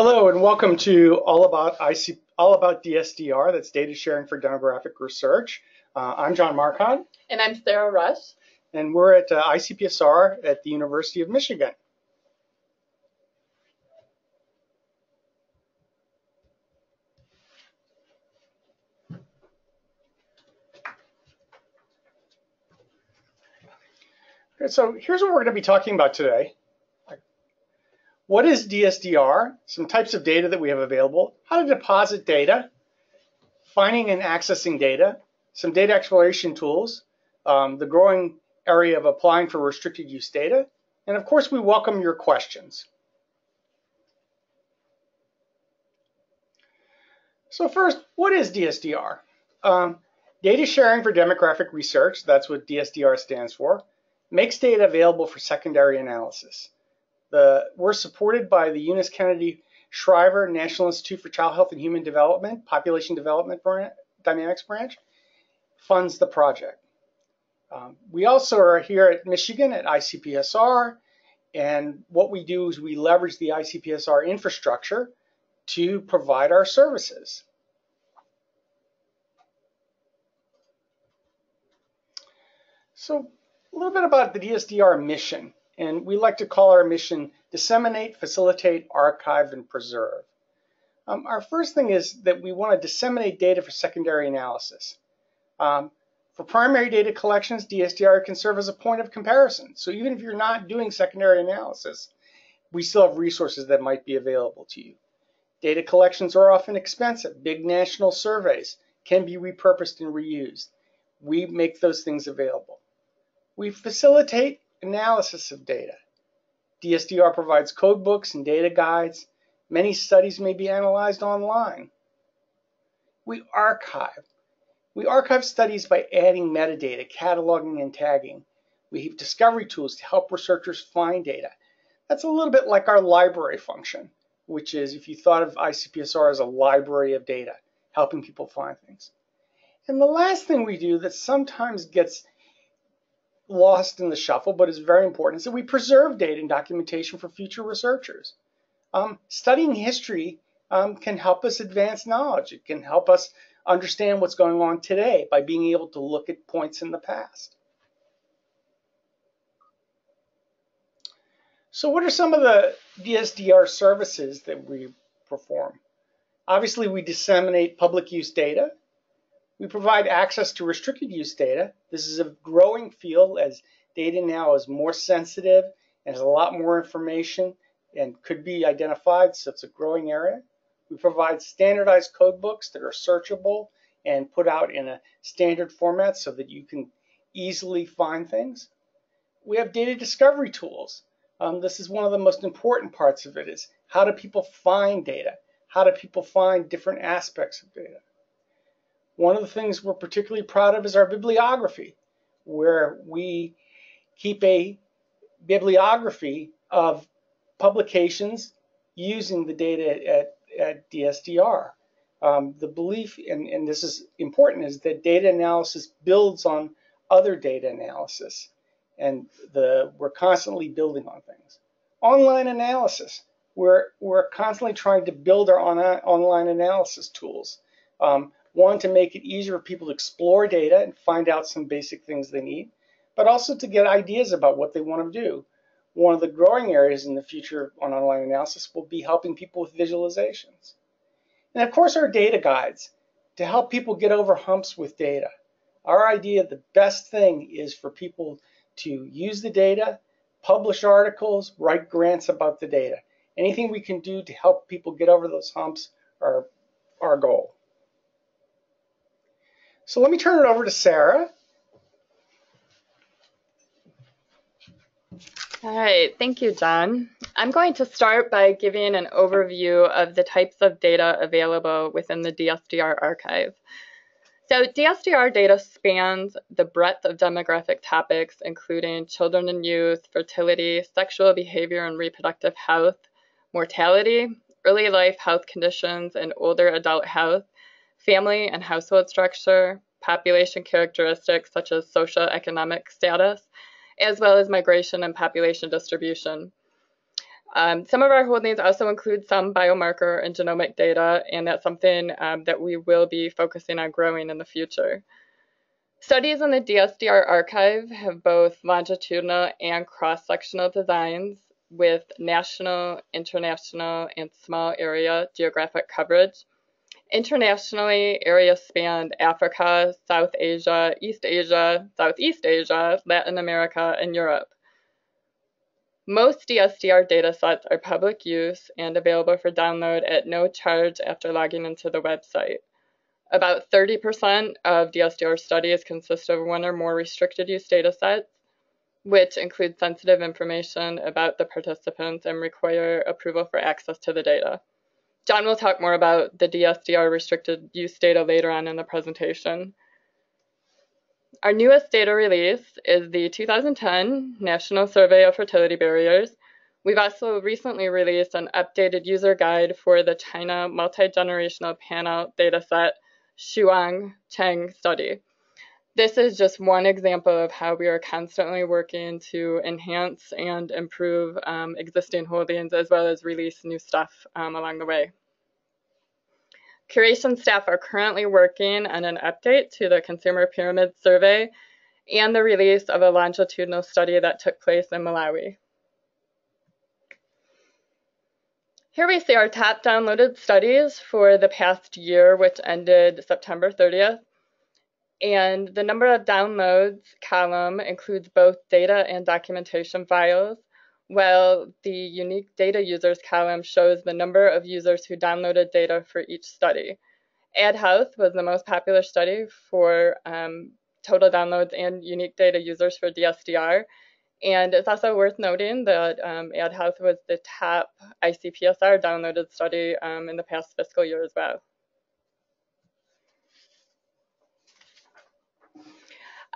Hello and welcome to All About DSDR, that's Data Sharing for Demographic Research. I'm John Marcotte. And I'm Sarah Rush. And we're at ICPSR at the University of Michigan. Okay, so here's what we're going to be talking about today. What is DSDR? Some types of data that we have available, how to deposit data, finding and accessing data, some data exploration tools, the growing area of applying for restricted use data, and of course we welcome your questions. So first, what is DSDR? Data Sharing for Demographic Research, that's what DSDR stands for, makes data available for secondary analysis. We're supported by the Eunice Kennedy Shriver National Institute for Child Health and Human Development, Population Development Dynamics Branch, funds the project. We also are here at Michigan at ICPSR, and what we do is we leverage the ICPSR infrastructure to provide our services. So a little bit about the DSDR mission, and we like to call our mission disseminate, facilitate, archive, and preserve. Our first thing is that we want to disseminate data for secondary analysis. For primary data collections, DSDR can serve as a point of comparison. So even if you're not doing secondary analysis, we still have resources that might be available to you. Data collections are often expensive. Big national surveys can be repurposed and reused. We make those things available. We facilitate analysis of data. DSDR provides codebooks and data guides. Many studies may be analyzed online. We archive. We archive studies by adding metadata, cataloging, and tagging. We have discovery tools to help researchers find data. That's a little bit like our library function, which is if you thought of ICPSR as a library of data, helping people find things. And the last thing we do that sometimes gets lost in the shuffle, but is very important, is that we preserve data and documentation for future researchers. Studying history can help us advance knowledge. It can help us understand what's going on today by being able to look at points in the past. So what are some of the DSDR services that we perform? Obviously, we disseminate public use data. We provide access to restricted use data. This is a growing field as data now is more sensitive and has a lot more information and could be identified, so it's a growing area. We provide standardized code books that are searchable and put out in a standard format so that you can easily find things. We have data discovery tools. This is one of the most important parts of it, is how do people find data? How do people find different aspects of data? One of the things we're particularly proud of is our bibliography, where we keep a bibliography of publications using the data at DSDR. The belief, and this is important, is that data analysis builds on other data analysis, and we're constantly building on things. Online analysis, we're constantly trying to build our online analysis tools. One, to make it easier for people to explore data and find out some basic things they need, but also to get ideas about what they want to do. One of the growing areas in the future on online analysis will be helping people with visualizations. And of course, our data guides to help people get over humps with data. Our idea, the best thing is for people to use the data, publish articles, write grants about the data. Anything we can do to help people get over those humps are our goal. So let me turn it over to Sarah. All right, thank you, John. I'm going to start by giving an overview of the types of data available within the DSDR archive. So DSDR data spans the breadth of demographic topics, including children and youth, fertility, sexual behavior and reproductive health, mortality, early life health conditions and older adult health, family and household structure, population characteristics such as socioeconomic status, as well as migration and population distribution. Some of our holdings also include some biomarker and genomic data, and that's something that we will be focusing on growing in the future. Studies in the DSDR archive have both longitudinal and cross-sectional designs with national, international, and small area geographic coverage. Internationally, areas spanned Africa, South Asia, East Asia, Southeast Asia, Latin America, and Europe. Most DSDR datasets are public use and available for download at no charge after logging into the website. About 30% of DSDR studies consist of one or more restricted use datasets, which include sensitive information about the participants and require approval for access to the data. John will talk more about the DSDR restricted use data later on in the presentation. Our newest data release is the 2010 National Survey of Fertility Barriers. We've also recently released an updated user guide for the China Multi-Generational Panel dataset Shuang Cheng study. This is just one example of how we are constantly working to enhance and improve existing holdings as well as release new stuff along the way. Curation staff are currently working on an update to the Consumer Pyramid Survey and the release of a longitudinal study that took place in Malawi. Here we see our top downloaded studies for the past year, which ended September 30th. And the number of downloads column includes both data and documentation files, while the unique data users column shows the number of users who downloaded data for each study. AdHealth was the most popular study for total downloads and unique data users for DSDR. And it's also worth noting that AdHealth was the top ICPSR downloaded study in the past fiscal year as well.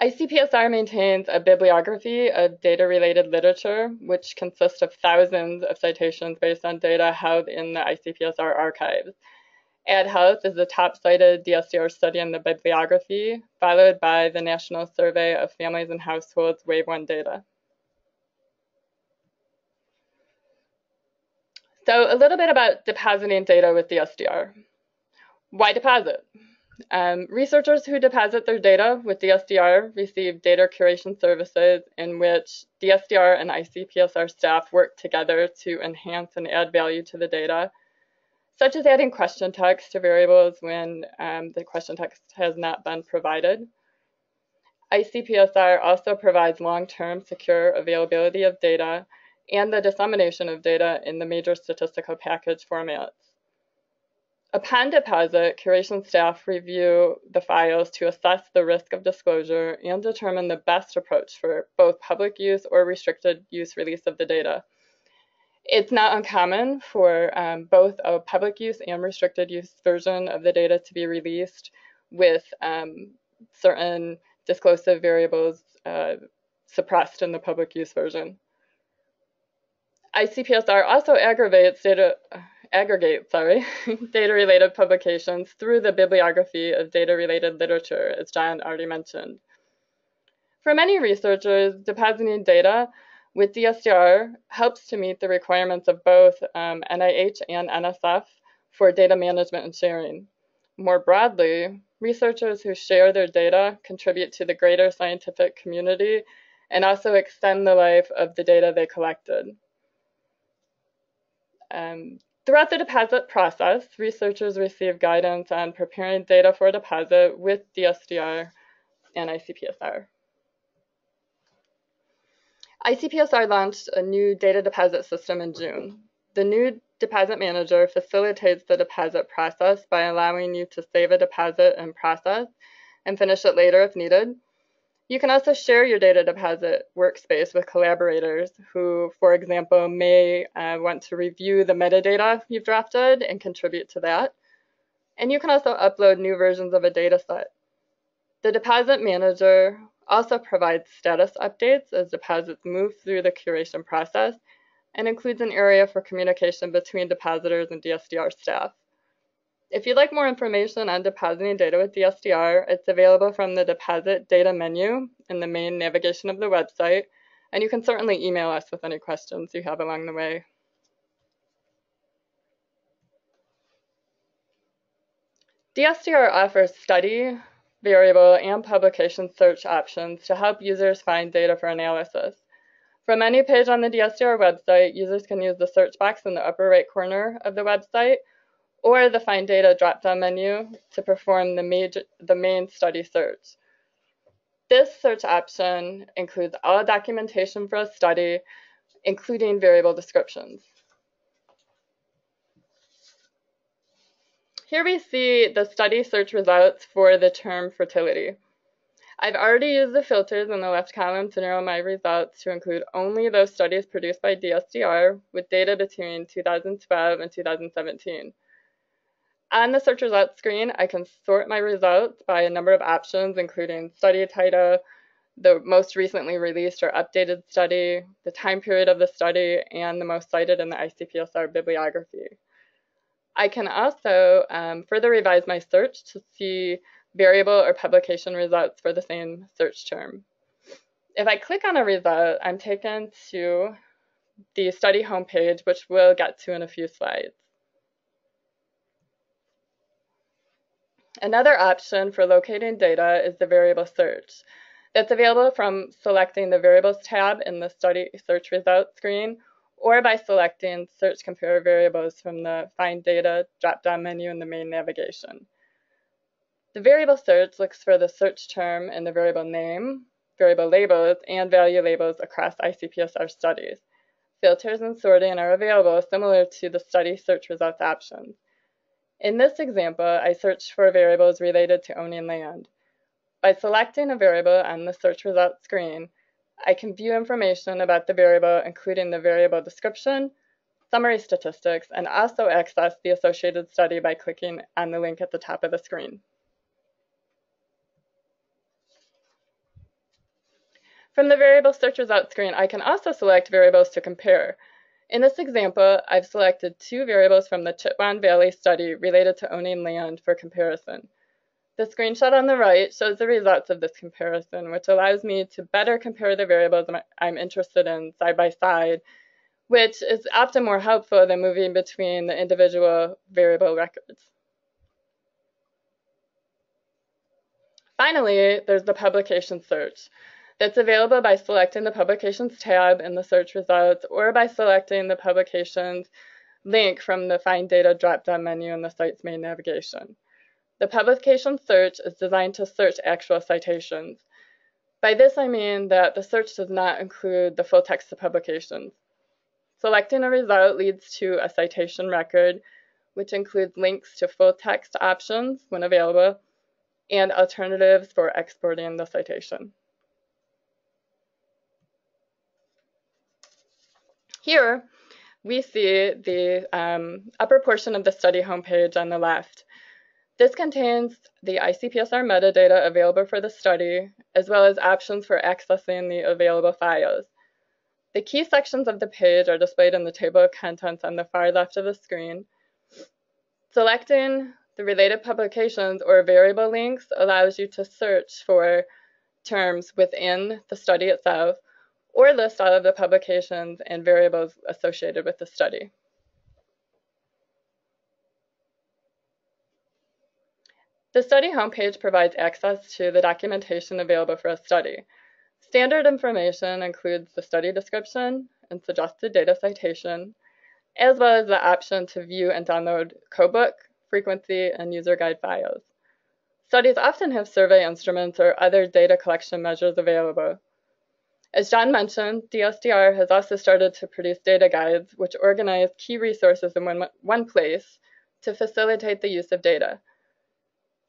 ICPSR maintains a bibliography of data-related literature, which consists of thousands of citations based on data held in the ICPSR archives. AdHealth is the top-cited DSDR study in the bibliography, followed by the National Survey of Families and Households Wave 1 data. So a little bit about depositing data with DSDR. Why deposit? Researchers who deposit their data with DSDR receive data curation services in which DSDR and ICPSR staff work together to enhance and add value to the data, such as adding question text to variables when the question text has not been provided. ICPSR also provides long-term secure availability of data and the dissemination of data in the major statistical package formats. Upon deposit, curation staff review the files to assess the risk of disclosure and determine the best approach for both public use or restricted use release of the data. It's not uncommon for both a public use and restricted use version of the data to be released with certain disclosive variables suppressed in the public use version. ICPSR also aggregates data-related publications through the bibliography of data-related literature, as John already mentioned. For many researchers, depositing data with DSDR helps to meet the requirements of both NIH and NSF for data management and sharing. More broadly, researchers who share their data contribute to the greater scientific community and also extend the life of the data they collected. Throughout the deposit process, researchers receive guidance on preparing data for deposit with DSDR and ICPSR. ICPSR launched a new data deposit system in June. The new deposit manager facilitates the deposit process by allowing you to save a deposit in process and finish it later if needed. You can also share your data deposit workspace with collaborators who, for example, may want to review the metadata you've drafted and contribute to that. And you can also upload new versions of a data set. The deposit manager also provides status updates as deposits move through the curation process and includes an area for communication between depositors and DSDR staff. If you'd like more information on depositing data with DSDR, it's available from the Deposit Data menu in the main navigation of the website, and you can certainly email us with any questions you have along the way. DSDR offers study, variable, and publication search options to help users find data for analysis. From any page on the DSDR website, users can use the search box in the upper right corner of the website or the Find Data drop-down menu to perform the main study search. This search option includes all documentation for a study, including variable descriptions. Here we see the study search results for the term fertility. I've already used the filters in the left column to narrow my results to include only those studies produced by DSDR with data between 2012 and 2017. On the search results screen, I can sort my results by a number of options, including study title, the most recently released or updated study, the time period of the study, and the most cited in the ICPSR bibliography. I can also further revise my search to see variable or publication results for the same search term. If I click on a result, I'm taken to the study homepage, which we'll get to in a few slides. Another option for locating data is the variable search. That's available from selecting the Variables tab in the Study Search Results screen, or by selecting Search Compare Variables from the Find Data drop-down menu in the main navigation. The variable search looks for the search term and the variable name, variable labels, and value labels across ICPSR studies. Filters and sorting are available similar to the Study Search Results options. In this example, I searched for variables related to owning land. By selecting a variable on the search results screen, I can view information about the variable, including the variable description, summary statistics, and also access the associated study by clicking on the link at the top of the screen. From the variable search results screen, I can also select variables to compare. In this example, I've selected two variables from the Chitwan Valley study related to owning land for comparison. The screenshot on the right shows the results of this comparison, which allows me to better compare the variables I'm interested in side by side, which is often more helpful than moving between the individual variable records. Finally, there's the publication search. That's available by selecting the Publications tab in the search results or by selecting the Publications link from the Find Data drop-down menu in the site's main navigation. The publication search is designed to search actual citations. By this I mean that the search does not include the full text of publications. Selecting a result leads to a citation record, which includes links to full text options when available and alternatives for exporting the citation. Here, we see the upper portion of the study homepage on the left. This contains the ICPSR metadata available for the study, as well as options for accessing the available files. The key sections of the page are displayed in the table of contents on the far left of the screen. Selecting the related publications or variable links allows you to search for terms within the study itself, or list all of the publications and variables associated with the study. The study homepage provides access to the documentation available for a study. Standard information includes the study description and suggested data citation, as well as the option to view and download codebook, frequency, and user guide files. Studies often have survey instruments or other data collection measures available. As John mentioned, DSDR has also started to produce data guides which organize key resources in one place to facilitate the use of data.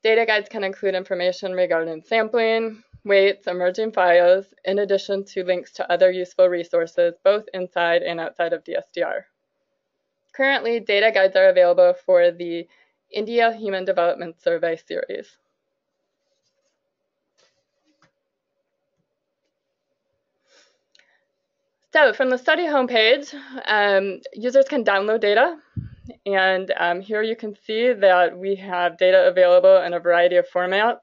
Data guides can include information regarding sampling, weights, emerging files, in addition to links to other useful resources both inside and outside of DSDR. Currently, data guides are available for the India Human Development Survey series. So from the study homepage, users can download data, and here you can see that we have data available in a variety of formats: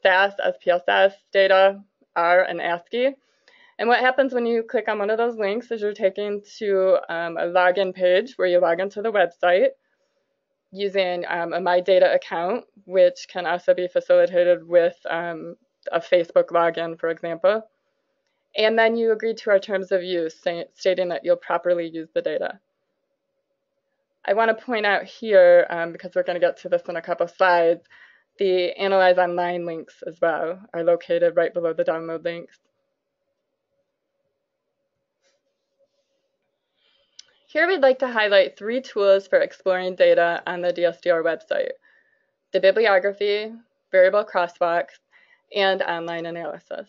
SAS, SPSS, data, R, and ASCII. And what happens when you click on one of those links is you're taken to a login page where you log into the website. using a My Data account, which can also be facilitated with a Facebook login, for example. And then you agree to our terms of use, stating that you'll properly use the data. I want to point out here, because we're going to get to this in a couple slides, the Analyze Online links as well are located right below the download links. Here we'd like to highlight 3 tools for exploring data on the DSDR website: the Bibliography, Variable Crosswalks, and Online Analysis.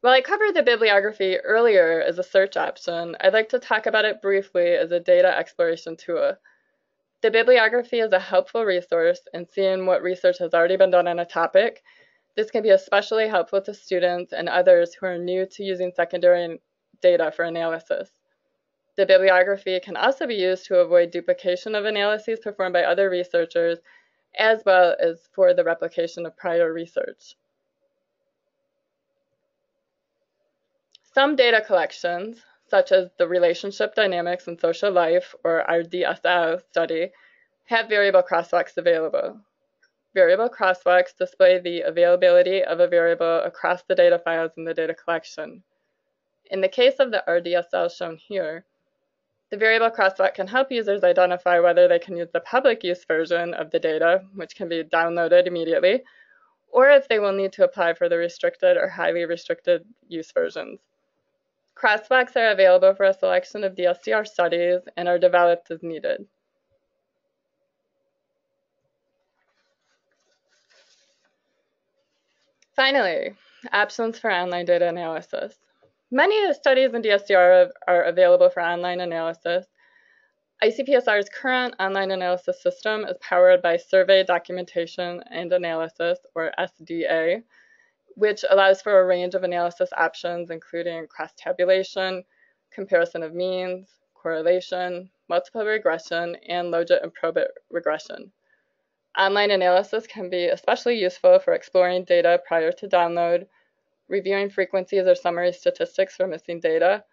While I covered the bibliography earlier as a search option, I'd like to talk about it briefly as a data exploration tool. The bibliography is a helpful resource in seeing what research has already been done on a topic. This can be especially helpful to students and others who are new to using secondary data for analysis. The bibliography can also be used to avoid duplication of analyses performed by other researchers, as well as for the replication of prior research. Some data collections, such as the Relationship Dynamics in Social Life, or our DSL study, have variable crosswalks available. Variable crosswalks display the availability of a variable across the data files in the data collection. In the case of the RDSL shown here, the variable crosswalk can help users identify whether they can use the public use version of the data, which can be downloaded immediately, or if they will need to apply for the restricted or highly restricted use versions. Crosswalks are available for a selection of DSDR studies and are developed as needed. Finally, options for online data analysis. Many of the studies in DSDR are available for online analysis. ICPSR's current online analysis system is powered by Survey Documentation and Analysis, or SDA, which allows for a range of analysis options, including cross-tabulation, comparison of means, correlation, multiple regression, and logit and probit regression. Online analysis can be especially useful for exploring data prior to download, reviewing frequencies or summary statistics for missing data,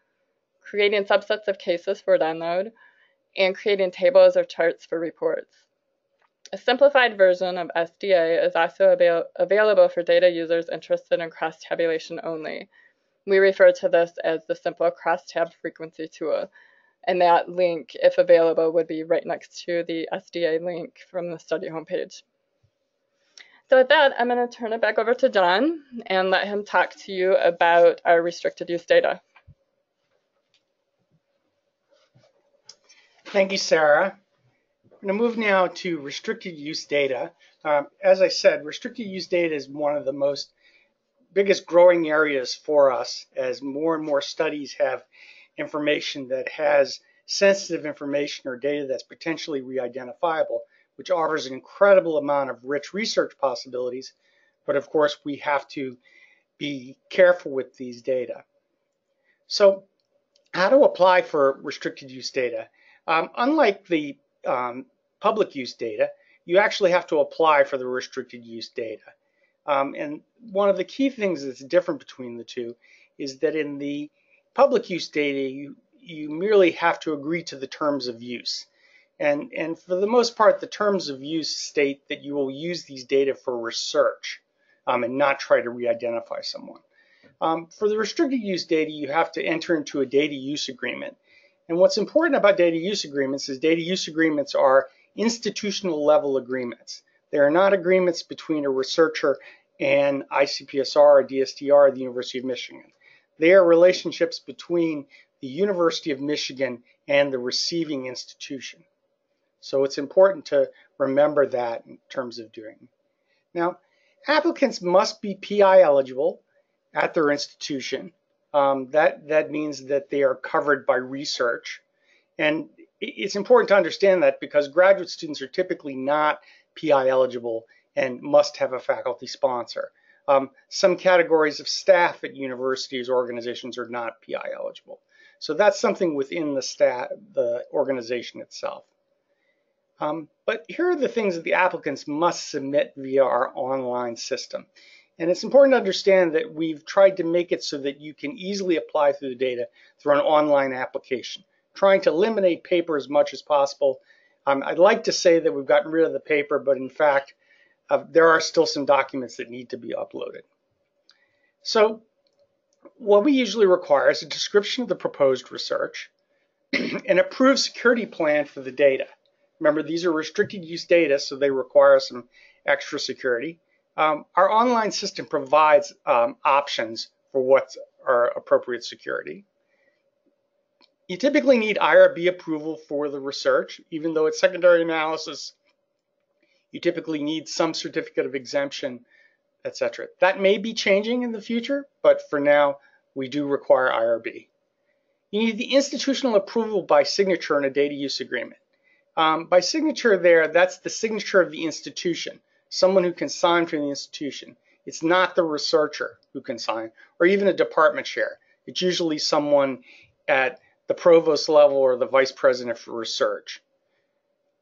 creating subsets of cases for download, and creating tables or charts for reports. A simplified version of SDA is also available for data users interested in cross-tabulation only. We refer to this as the Simple Cross-Tab Frequency Tool, and that link, if available, would be right next to the SDA link from the study homepage. So with that, I'm going to turn it back over to John and let him talk to you about our restricted use data. Thank you, Sarah. I'm going to move now to restricted use data. As I said, restricted use data is one of the biggest growing areas for us as more and more studies have information that has sensitive information or data that's potentially re-identifiable, which offers an incredible amount of rich research possibilities. But of course, we have to be careful with these data. So how to apply for restricted use data? Unlike the public use data, you actually have to apply for the restricted use data. And one of the key things that's different between the two is that in the public use data, you merely have to agree to the terms of use. And for the most part, the terms of use state that you will use these data for research and not try to re-identify someone. For the restricted use data, you have to enter into a data use agreement. And what's important about data use agreements is data use agreements are institutional level agreements. They are not agreements between a researcher and ICPSR or DSDR or the University of Michigan. They are relationships between the University of Michigan and the receiving institution. So it's important to remember that in terms of doing it. Now, applicants must be PI eligible at their institution. That means that they are covered by research. And it's important to understand that because graduate students are typically not PI eligible and must have a faculty sponsor. Some categories of staff at universities or organizations are not PI eligible. So that's something within the organization itself. But here are the things that the applicants must submit via our online system. And it's important to understand that we've tried to make it so that you can easily apply through the data through an online application. trying to eliminate paper as much as possible. I'd like to say that we've gotten rid of the paper, but in fact, there are still some documents that need to be uploaded. So what we usually require is a description of the proposed research, an approved security plan for the data. Remember, these are restricted use data, so they require some extra security. Our online system provides options for what's our appropriate security. You typically need IRB approval for the research. Even though it's secondary analysis, you typically need some certificate of exemption, etc. That may be changing in the future, but for now, we do require IRB. You need the institutional approval by signature in a data use agreement. By signature there, that's the signature of the institution, someone who can sign for the institution. It's not the researcher who can sign, or even a department chair. It's usually someone at the provost level or the vice president for research.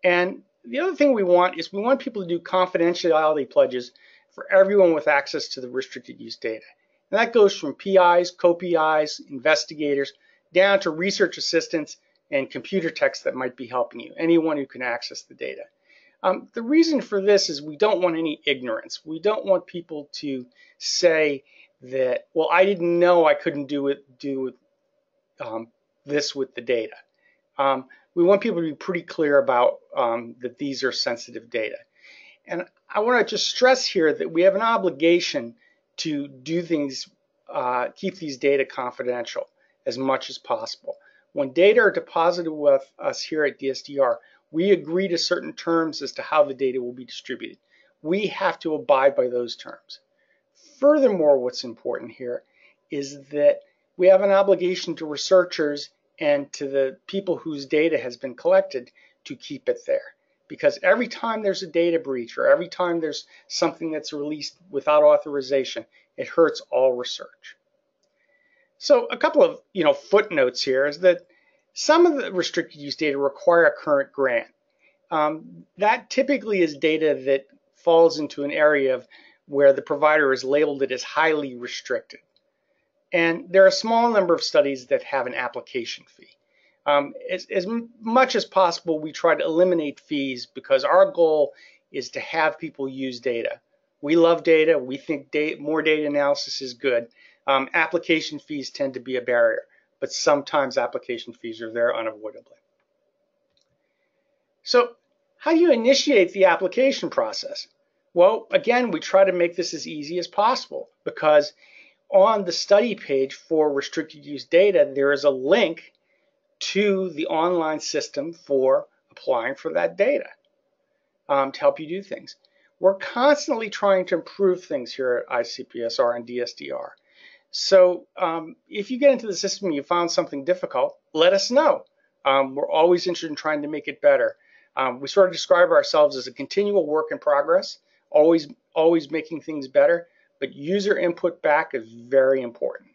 And the other thing we want is we want people to do confidentiality pledges for everyone with access to the restricted use data. And that goes from PIs, co-PIs, investigators, down to research assistants and computer techs that might be helping you, anyone who can access the data. The reason for this is we don't want any ignorance. We don't want people to say that, well, I didn't know I couldn't do this with the data. We want people to be pretty clear about that these are sensitive data. And I want to just stress here that we have an obligation to do things, keep these data confidential as much as possible. When data are deposited with us here at DSDR, we agree to certain terms as to how the data will be distributed. We have to abide by those terms. Furthermore, what's important here is that we have an obligation to researchers and to the people whose data has been collected to keep it there. Because every time there's a data breach or every time there's something that's released without authorization, it hurts all research. So a couple of footnotes here is that some of the restricted use data require a current grant. That typically is data that falls into an area where the provider has labeled it as highly restricted. And there are a small number of studies that have an application fee. As much as possible, we try to eliminate fees because our goal is to have people use data. We love data. We think more data analysis is good. Application fees tend to be a barrier, but sometimes application fees are there unavoidably. So how do you initiate the application process? Well, again, we try to make this as easy as possible because on the study page for restricted use data, there is a link to the online system for applying for that data to help you do things. We're constantly trying to improve things here at ICPSR and DSDR. So if you get into the system and you found something difficult, let us know. We're always interested in trying to make it better. We sort of describe ourselves as a continual work in progress, always making things better, but user input back is very important.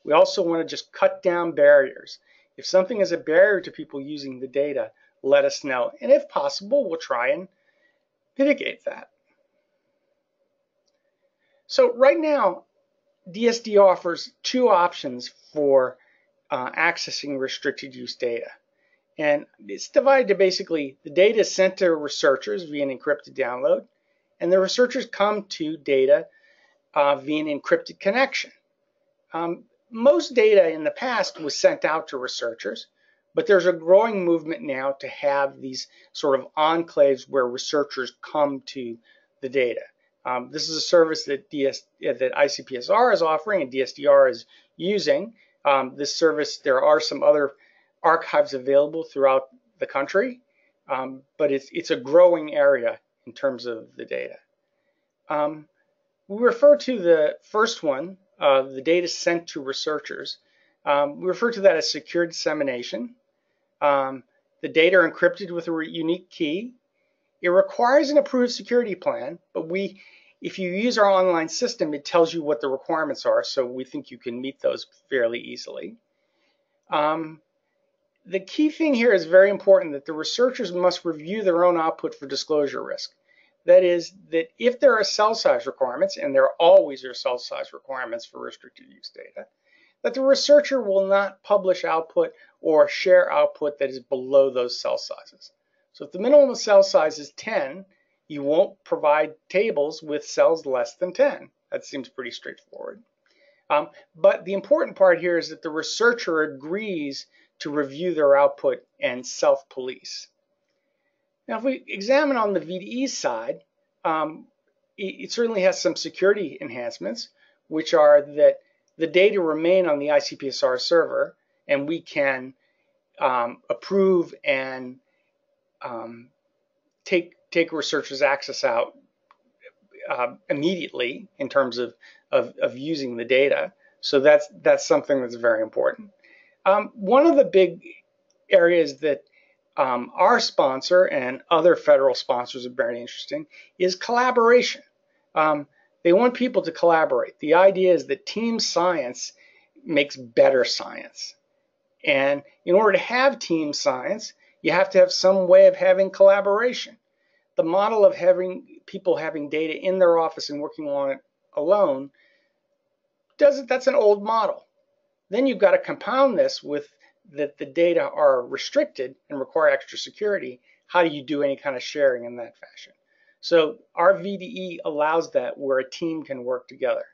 We also want to just cut down barriers. If something is a barrier to people using the data, let us know. And if possible, we'll try and mitigate that. So right now, DSD offers two options for accessing restricted use data. And it's divided to basically the data is sent to researchers via an encrypted download, and the researchers come to data via an encrypted connection. Most data in the past was sent out to researchers, but there's a growing movement now to have these sort of enclaves where researchers come to the data. This is a service that ICPSR is offering and DSDR is using. This service, there are some other archives available throughout the country, but it's a growing area in terms of the data. We refer to the first one, the data sent to researchers. We refer to that as secure dissemination. The data are encrypted with a unique key. It requires an approved security plan, but if you use our online system, it tells you what the requirements are, so we think you can meet those fairly easily. The key thing here is very important that the researchers must review their own output for disclosure risk. That is, that if there are cell size requirements, and there always are cell size requirements for restricted use data, that the researcher will not publish output or share output that is below those cell sizes. So if the minimum cell size is 10, you won't provide tables with cells less than 10. That seems pretty straightforward. But the important part here is that the researcher agrees to review their output and self-police. Now, if we examine on the VDE side, it certainly has some security enhancements, which are that the data remain on the ICPSR server, and we can approve and take researchers' access out immediately in terms of using the data. So that's something that's very important. One of the big areas that our sponsor and other federal sponsors are very interesting is collaboration. They want people to collaborate. The idea is that team science makes better science. And in order to have team science, you have to have some way of having collaboration. The model of having people having data in their office and working on it alone, that's an old model. Then you've got to compound this with that the data are restricted and require extra security. How do you do any kind of sharing in that fashion? So our VDE allows that, where a team can work together.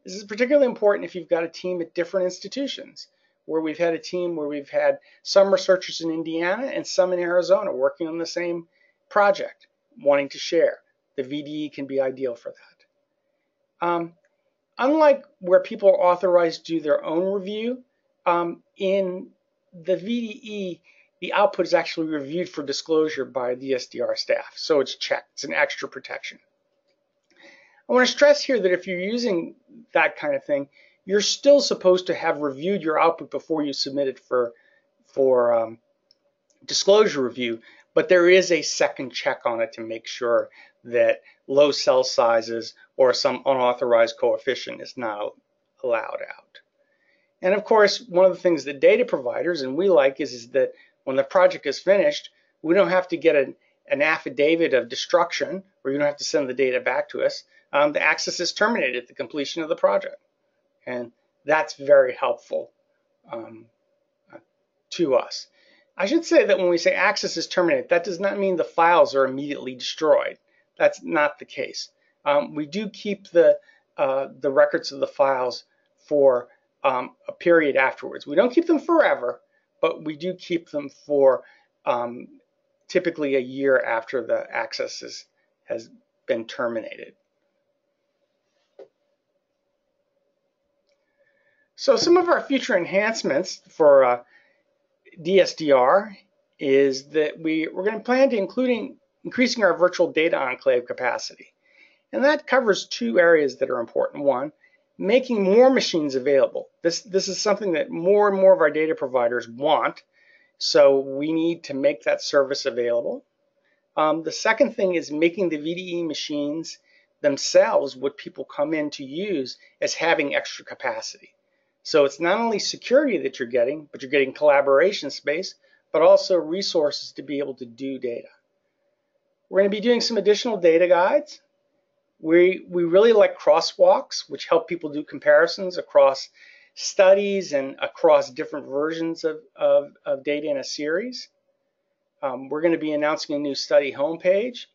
This is particularly important if you've got a team at different institutions, where we've had a team where we've had some researchers in Indiana and some in Arizona working on the same project, wanting to share. The VDE can be ideal for that. Unlike where people are authorized to do their own review, in the VDE, the output is actually reviewed for disclosure by DSDR staff, so it's checked. It's an extra protection. I want to stress here that if you're using that kind of thing, you're still supposed to have reviewed your output before you submit it for disclosure review, but there is a second check on it to make sure that low cell sizes or some unauthorized coefficient is not allowed out. And of course, one of the things that data providers, and we like, is that when the project is finished, we don't have to get an affidavit of destruction, or you don't have to send the data back to us. The access is terminated at the completion of the project. And that's very helpful to us. I should say that when we say access is terminated, that does not mean the files are immediately destroyed. That's not the case. We do keep the records of the files for a period afterwards. We don't keep them forever, but we do keep them for typically a year after the access has been terminated. So some of our future enhancements for DSDR is that we're going to plan to increasing our virtual data enclave capacity. And that covers two areas that are important. One, making more machines available. This is something that more and more of our data providers want, so we need to make that service available. The second thing is making the VDE machines themselves what people come in to use as having extra capacity. So it's not only security that you're getting, but you're getting collaboration space, but also resources to be able to do data. We're going to be doing some additional data guides. We really like crosswalks, which help people do comparisons across studies and across different versions of data in a series. We're going to be announcing a new study homepage.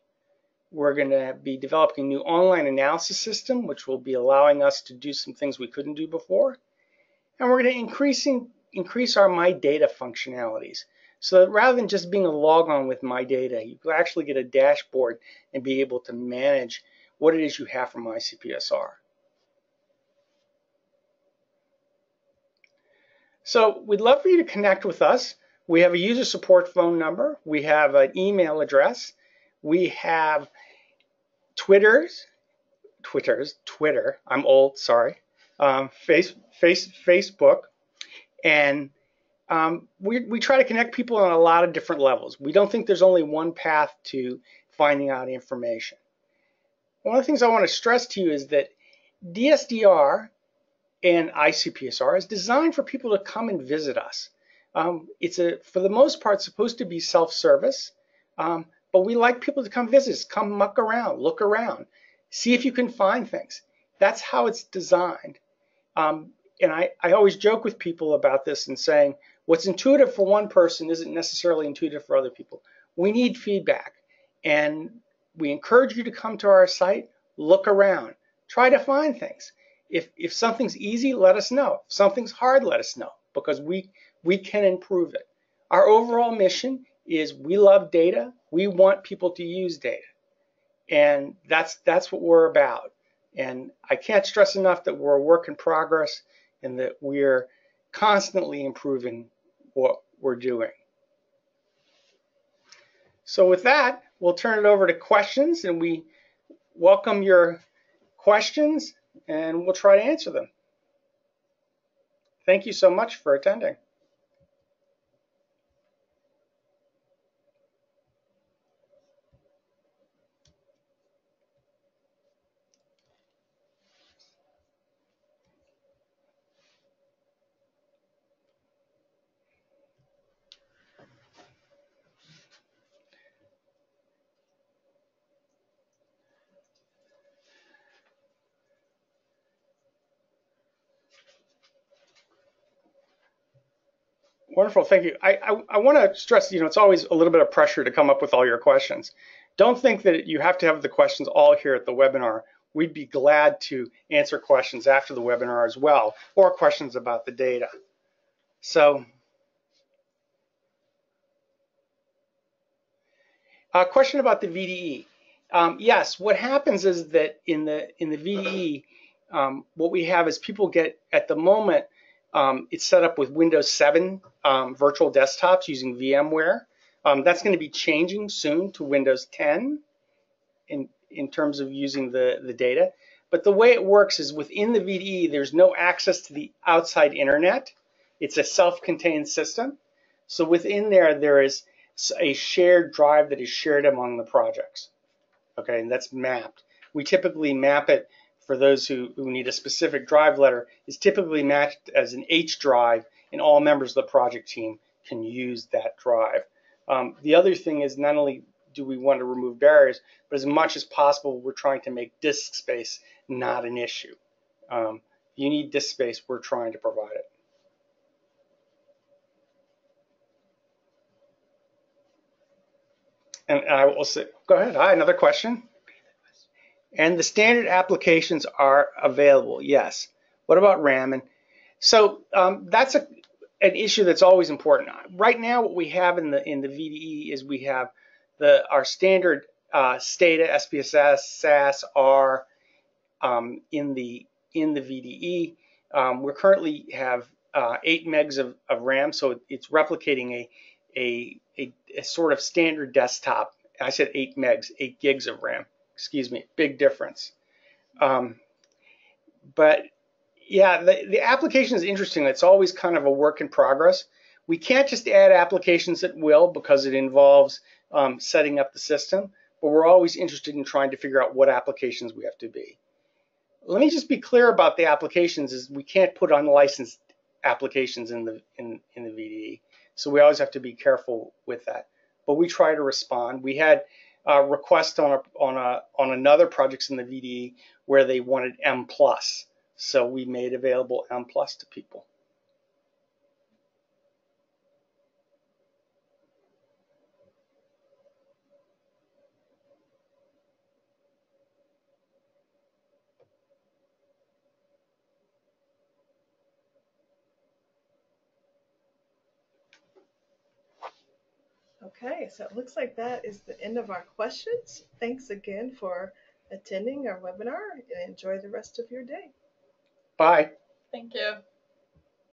We're going to be developing a new online analysis system, which will be allowing us to do some things we couldn't do before. And we're going to increase our My Data functionalities. So that rather than just being a log-on with My Data, you can actually get a dashboard and be able to manage what it is you have from ICPSR. So we'd love for you to connect with us. We have a user support phone number. We have an email address. We have Twitter. I'm old, sorry. Facebook. And we try to connect people on a lot of different levels. We don't think there's only one path to finding out information. One of the things I want to stress to you is that DSDR and ICPSR is designed for people to come and visit us. It's for the most part, supposed to be self-service, but we like people to come visit us, come muck around, look around, see if you can find things. That's how it's designed. And I always joke with people about this and saying, what's intuitive for one person isn't necessarily intuitive for other people. We need feedback, and we encourage you to come to our site, look around, try to find things. If something's easy, let us know. If something's hard, let us know, because we can improve it. Our overall mission is we love data. We want people to use data, and that's what we're about. And I can't stress enough that we're a work in progress and that we're constantly improving what we're doing. So with that, we'll turn it over to questions, and we welcome your questions, and we'll try to answer them. Thank you so much for attending. Wonderful, thank you. I want to stress, it's always a little bit of pressure to come up with all your questions. Don't think that you have to have the questions all here at the webinar. We'd be glad to answer questions after the webinar as well, or questions about the data. So, a question about the VDE. Yes, what happens is that in the VDE, what we have is people get, at the moment, it's set up with Windows 7 virtual desktops using VMware. That's going to be changing soon to Windows 10 in terms of using the data. But the way it works is within the VDE, there's no access to the outside internet. It's a self-contained system. So within there is a shared drive that is shared among the projects. Okay, and that's mapped. We typically map it, for those who need a specific drive letter, is typically matched as an H drive, and all members of the project team can use that drive. The other thing is, not only do we want to remove barriers, but as much as possible, we're trying to make disk space not an issue. If you need disk space, we're trying to provide it. And I will say, go ahead. Another question. And the standard applications are available. Yes. What about RAM? And so that's an issue that's always important. Right now, what we have in the VDE is we have our standard STATA, SPSS, SAS, R in the VDE. We currently have 8 megs of RAM, so it's replicating a sort of standard desktop. I said 8 megs, 8 gigs of RAM. Excuse me, big difference. But yeah, the application is interesting. It's always kind of a work in progress. We can't just add applications at will because it involves setting up the system, but we're always interested in trying to figure out what applications we have to be. Let me just be clear about the applications: is we can't put unlicensed applications in the VDE, so we always have to be careful with that. But we try to respond. We had request on another projects in the VDE where they wanted M+, so we made available M+ to people. Okay, so it looks like that is the end of our questions. Thanks again for attending our webinar, and enjoy the rest of your day. Bye. Thank you.